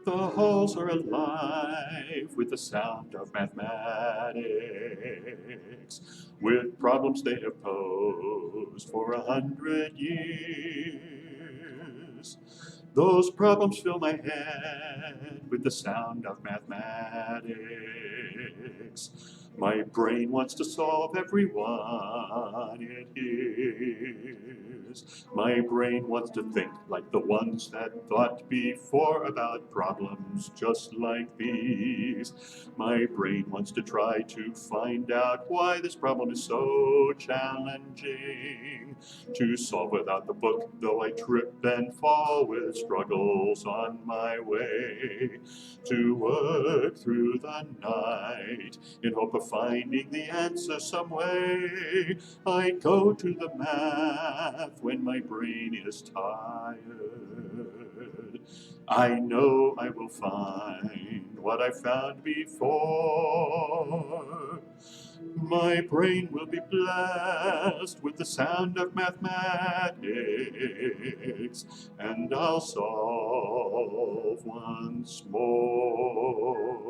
The halls are alive with the sound of mathematics, with problems they have posed for 100 years. Those problems fill my head with the sound of mathematics. My brain wants to solve every one it hears. My brain wants to think like the ones that thought before about problems just like these. My brain wants to try to find out why this problem is so challenging to solve without the book, though I trip and fall with struggles on my way. To work through the night in hope of finding the answer some way. I go to the math when my brain is tired. I know I will find what I found before. My brain will be blessed with the sound of mathematics, and I'll solve once more.